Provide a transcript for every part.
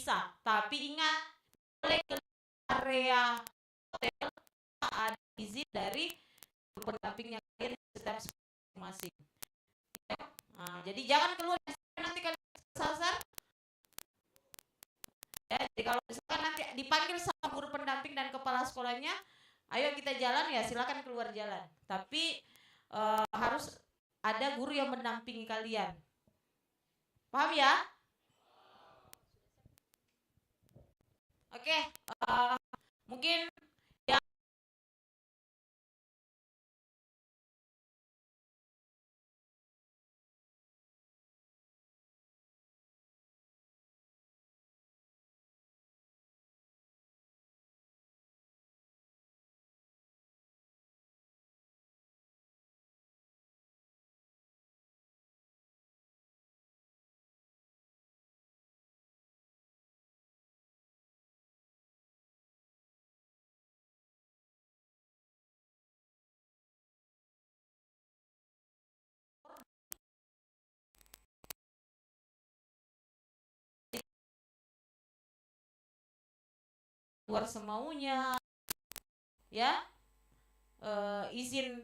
bisa. Tapi ingat, boleh ke area hotel ada izin dari pendampingnya kalian setiap masing-masing. Nah, jadi jangan keluar nanti kalian sasar. Ya, jadi kalau misalkan nanti dipanggil sama guru pendamping dan kepala sekolahnya, ayo kita jalan, ya silakan keluar jalan. Tapi harus ada guru yang mendampingi kalian. Paham ya? Oke, mungkin yang keluar semaunya, ya, izin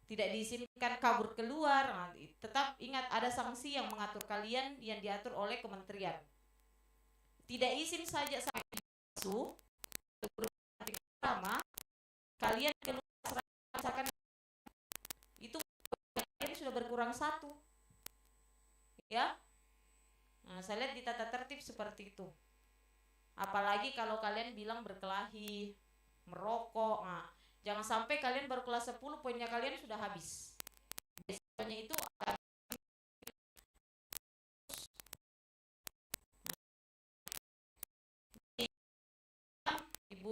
tidak diizinkan kabur keluar. Nah, tetap ingat ada sanksi yang mengatur kalian yang diatur oleh kementerian. Tidak izin saja sampai masuk pertama kalian keluar, rasakan itu kalian sudah berkurang satu, ya. Nah, saya lihat di tata tertib seperti itu. Apalagi kalau kalian bilang berkelahi, merokok. Nah, jangan sampai kalian baru kelas 10 poinnya kalian sudah habis. Biasanya itu akan ibu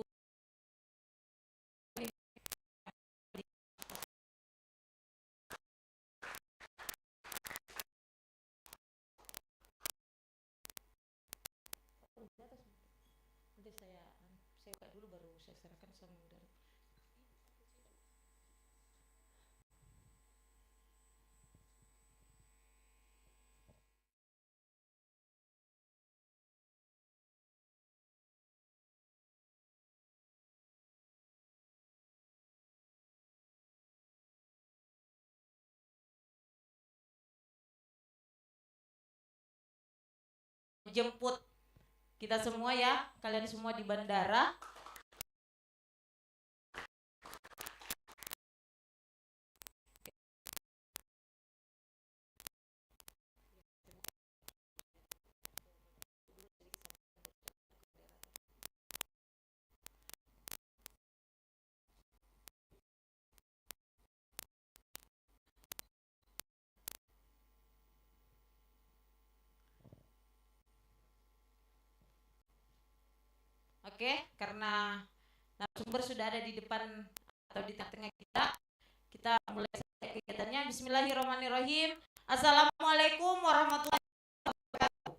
saya buka dulu baru saya serahkan sama udara. Jemput kita semua ya, kalian semua di bandara. Oke, karena narasumber sudah ada di depan atau di tengah-tengah kita mulai kegiatannya. Bismillahirrahmanirrahim. Assalamualaikum warahmatullahi wabarakatuh.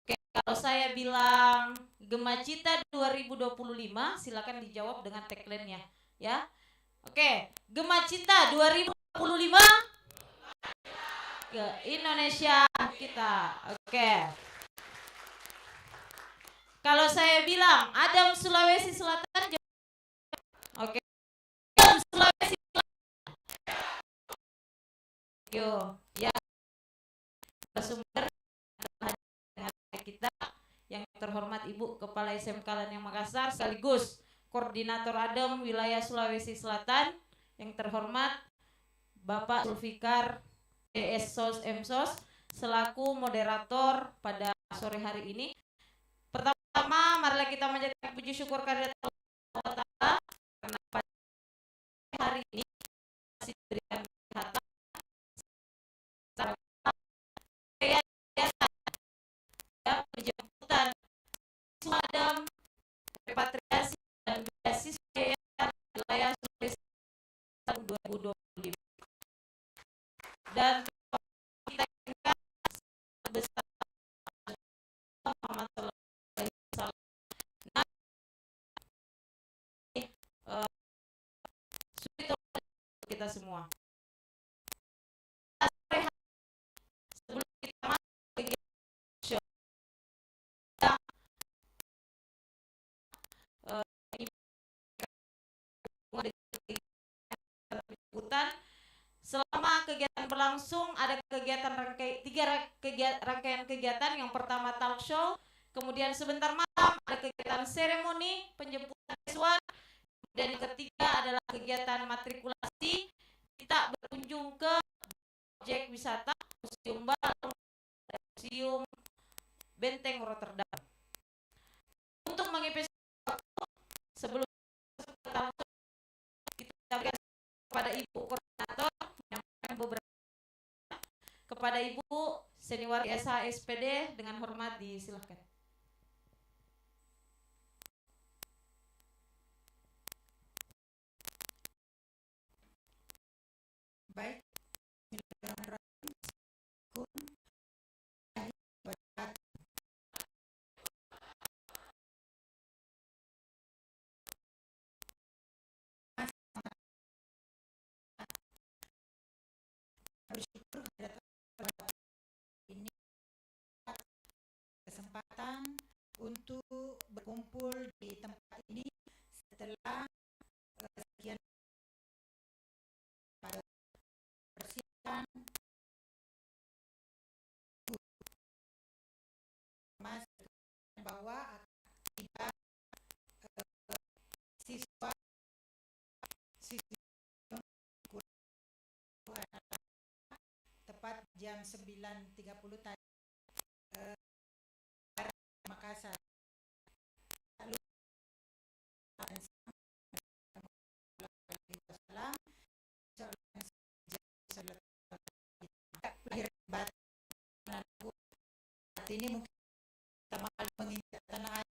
Oke, kalau saya bilang Gemacita 2025, silakan dijawab dengan tagline-nya, ya. Oke, Gemacita 2025 ke Indonesia kita. Oke. Kalau saya bilang Adam Sulawesi Selatan, oke. Adam Sulawesi Selatan. Yo, ya. Sumber kita yang terhormat Ibu Kepala SMK Lanyang Makassar sekaligus Koordinator Adam Wilayah Sulawesi Selatan yang terhormat Bapak Zulfikar ESOS MSOS selaku moderator pada sore hari ini. Pertama, marilah kita menjadikan puji syukur kehadirat Allah Ta'ala karena pada hari ini masih diberikan kesehatan penjemputan Adam repatriasi dan beasiswa wilayah Sulawesi 2025 dan kita ingat besar Muhammad SAW sulit kita semua. berlangsung ada kegiatan rangkaian kegiatan. Yang pertama talk show, kemudian sebentar malam ada kegiatan seremoni penjemputan siswa, dan yang ketiga adalah kegiatan matrikulasi. Kita berkunjung ke objek wisata Museum Balong, Museum Benteng Rotterdam. Untuk mengisi waktu sebelum kita berikan kepada Ibu Koordinator yang beberapa kepada Ibu Senior SPD dengan hormat disilahkan. Baik, bersyukur kepada ini kesempatan untuk berkumpul di tempat ini setelah sekian pada persiapan Mas bahwa tidak siswa tepat jam 9.30 tadi Makassar. Lalu ini mungkin pertama kali menginjak tanah air